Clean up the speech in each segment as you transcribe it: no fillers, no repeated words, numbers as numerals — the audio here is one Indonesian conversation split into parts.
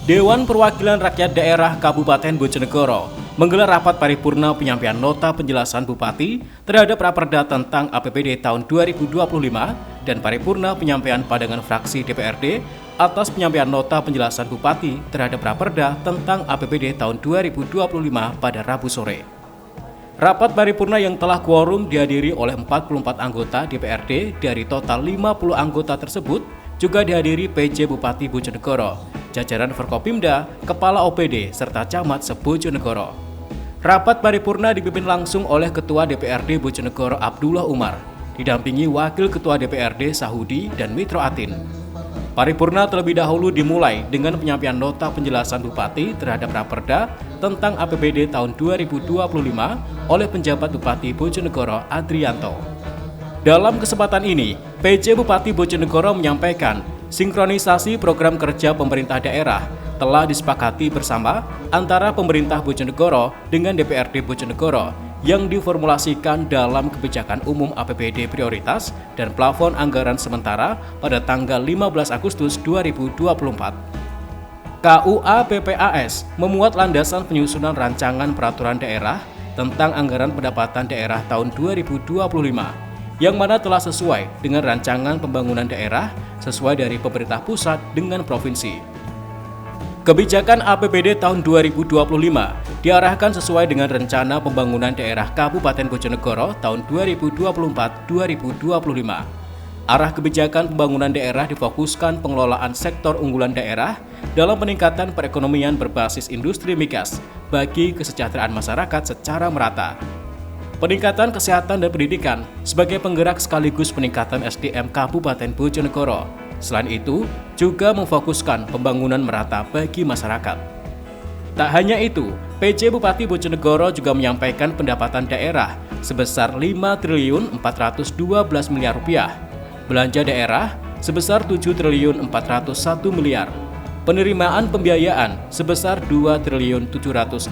Dewan Perwakilan Rakyat Daerah Kabupaten Bojonegoro menggelar rapat paripurna penyampaian nota penjelasan Bupati terhadap Raperda tentang APBD tahun 2025 dan paripurna penyampaian pandangan fraksi DPRD atas penyampaian nota penjelasan Bupati terhadap Raperda tentang APBD tahun 2025 pada Rabu sore. Rapat paripurna yang telah quorum dihadiri oleh 44 anggota DPRD dari total 50 anggota tersebut juga dihadiri PJ Bupati Bojonegoro, jajaran Forkopimda, Kepala OPD, serta Camat se-Bojonegoro. Rapat paripurna dipimpin langsung oleh Ketua DPRD Bojonegoro Abdullah Umar, didampingi Wakil Ketua DPRD Sahudi dan Mitro Atin. Paripurna terlebih dahulu dimulai dengan penyampaian nota penjelasan Bupati terhadap Raperda tentang APBD tahun 2025 oleh penjabat Bupati Bojonegoro Adrianto. Dalam kesempatan ini, PJ Bupati Bojonegoro menyampaikan sinkronisasi program kerja pemerintah daerah telah disepakati bersama antara pemerintah Bojonegoro dengan DPRD Bojonegoro yang diformulasikan dalam kebijakan umum APBD prioritas dan plafon anggaran sementara pada tanggal 15 Agustus 2024. KUA PPAS memuat landasan penyusunan rancangan peraturan daerah tentang anggaran pendapatan daerah tahun 2025 yang mana telah sesuai dengan rancangan pembangunan daerah sesuai dari pemerintah pusat dengan provinsi. Kebijakan APBD tahun 2025 diarahkan sesuai dengan rencana pembangunan daerah Kabupaten Bojonegoro tahun 2024-2025. Arah kebijakan pembangunan daerah difokuskan pengelolaan sektor unggulan daerah dalam peningkatan perekonomian berbasis industri migas bagi kesejahteraan masyarakat secara merata. Peningkatan kesehatan dan pendidikan sebagai penggerak sekaligus peningkatan SDM Kabupaten Bojonegoro. Selain itu, juga memfokuskan pembangunan merata bagi masyarakat. Tak hanya itu, PJ Bupati Bojonegoro juga menyampaikan pendapatan daerah sebesar 5.412 miliar rupiah, belanja daerah sebesar 7.401 miliar, penerimaan pembiayaan sebesar 2.762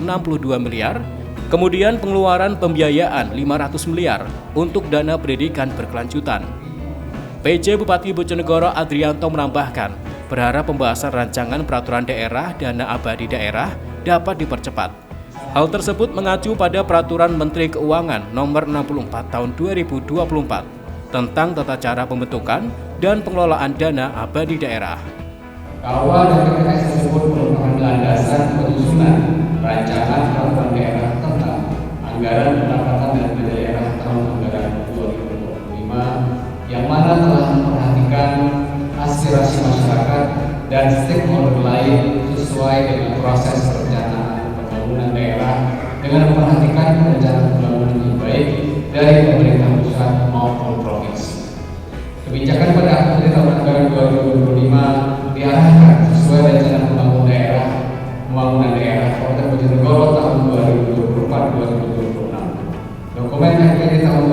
miliar, kemudian pengeluaran pembiayaan 500 miliar untuk dana pendidikan berkelanjutan. PJ Bupati Bojonegoro Adrianto menambahkan, berharap pembahasan rancangan peraturan daerah dana abadi daerah dapat dipercepat. Hal tersebut mengacu pada Peraturan Menteri Keuangan Nomor 64 Tahun 2024 tentang tata cara pembentukan dan pengelolaan dana abadi daerah. KUA dan PPAS tersebut merupakan landasan penyusunan rancangan peraturan daerah tentang anggaran pendapatan dan belanja daerah tahun anggaran 2025 yang mana telah memperhatikan aspirasi masyarakat dan stakeholder lain sesuai dengan proses perencanaan pembangunan daerah dengan memperhatikan perencanaan pembangunan yang baik dari pemerintah pusat maupun provinsi. Kebijakan pada APBD tahun anggaran 2025 diarahkan sesuai rencana pembangunan daerah Kabupaten Bojonegoro tahun 2024-2026. Dokumen APBD tahun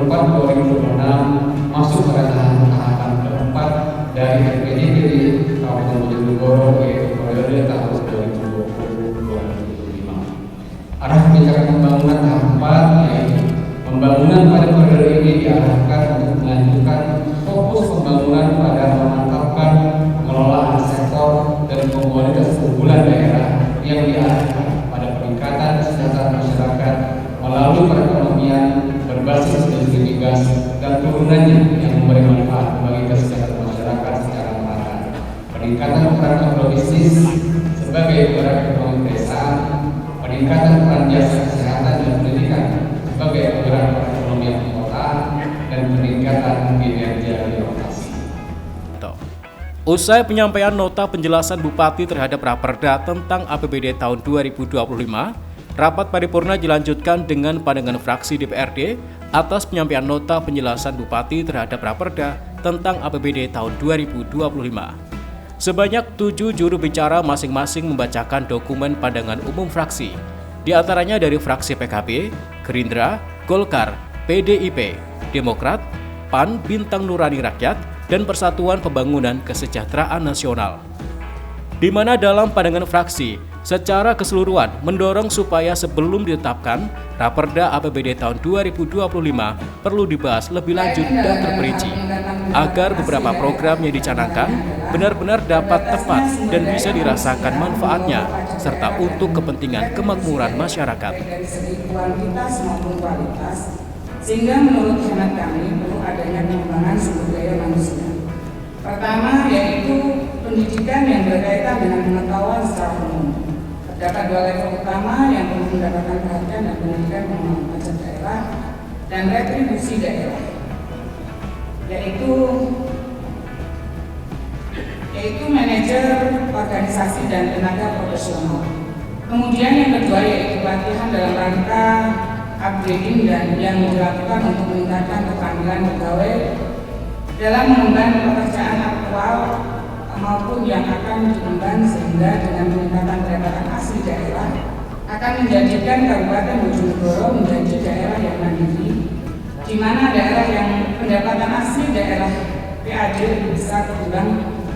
2024-2026 masuk pada tahapan keempat dari APBD di Kabupaten Bojonegoro yaitu periode tahun 2020-2025. Arah kebijakan pembangunan tahap 4 yaitu pembangunan pada periode ini diarahkan untuk melanjutkan fokus pembangunan pada memantapkan pengelolaan sektor dan komoditas unggulan daerah yang diarahkan pada peningkatan kesejahteraan masyarakat melalui perekonomian berbasis industri migas dan turunannya yang memberi manfaat bagi kesejahteraan masyarakat secara merata. Peningkatan peran logistis sebagai penggerak ekonomi pedesaan, peningkatan peran jasa kesehatan dan pendidikan sebagai penggerak perekonomian kota, dan peningkatan kinerja birokrasi. Usai penyampaian nota penjelasan Bupati terhadap Raperda tentang APBD tahun 2025, rapat paripurna dilanjutkan dengan pandangan fraksi DPRD atas penyampaian nota penjelasan Bupati terhadap Raperda tentang APBD tahun 2025. Sebanyak 7 juru bicara masing-masing membacakan dokumen pandangan umum fraksi, di antaranya dari fraksi PKB, Gerindra, Golkar, PDIP, Demokrat, PAN, Bintang Nurani Rakyat, dan Persatuan Pembangunan Kesejahteraan Nasional. Di mana dalam pandangan fraksi, secara keseluruhan mendorong supaya sebelum ditetapkan Raperda APBD tahun 2025 perlu dibahas lebih lanjut dan terperinci agar beberapa program yang dicanangkan benar-benar dapat tepat dan bisa dirasakan manfaatnya, serta untuk kepentingan kemakmuran masyarakat. Dari segi kuantitas maupun kualitas, sehingga menurut hemat kami perlu adanya pengembangan sumber daya manusia. Pertama yaitu pendidikan yang berkaitan dengan pengetahuan secara umum. Terdapat dua level utama yang perlu mendapatkan perhatian dan pendidikan pengembangan pajak daerah dan retribusi daerah, yaitu manajer organisasi dan tenaga profesional. Kemudian yang kedua yaitu pelatihan dalam rangka upgrading dan yang dilakukan untuk meningkatkan keterampilan pegawai dalam mengemban pekerjaan aktual maupun yang akan diemban, sehingga dengan peningkatan pendapatan asli daerah akan menjadikan Kabupaten Bojonegoro menjadi daerah yang mandiri, di mana daerah yang pendapatan asli daerah PAD lebih besar ketimbang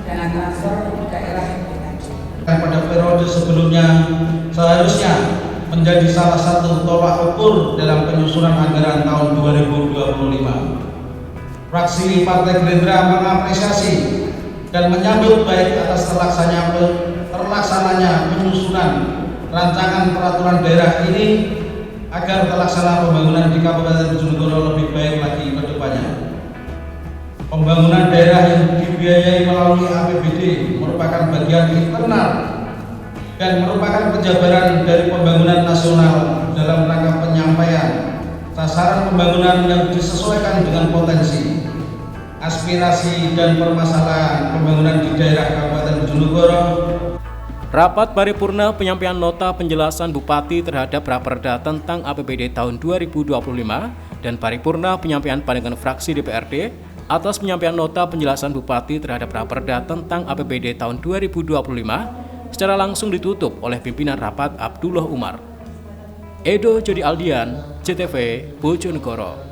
dana transfer daerah PAD. Pada periode sebelumnya seharusnya menjadi salah satu tolak ukur dalam penyusunan anggaran tahun 2025. Fraksi Partai Gerindra mengapresiasi dan menyambut baik atas terlaksananya penyusunan rancangan peraturan daerah ini agar terlaksana pembangunan di Kabupaten Bojonegoro lebih baik lagi ke depannya. Pembangunan daerah yang dibiayai melalui APBD merupakan bagian internal dan merupakan penjabaran dari pembangunan nasional dalam rangka penyampaian sasaran pembangunan yang disesuaikan dengan potensi, aspirasi dan permasalahan pembangunan di daerah Kabupaten Bojonegoro. Rapat paripurna penyampaian nota penjelasan Bupati terhadap Raperda tentang APBD tahun 2025 dan paripurna penyampaian pandangan fraksi DPRD atas penyampaian nota penjelasan Bupati terhadap Raperda tentang APBD tahun 2025 secara langsung ditutup oleh pimpinan rapat Abdullah Umar. Edo Jody Aldian, CTV Bojonegoro.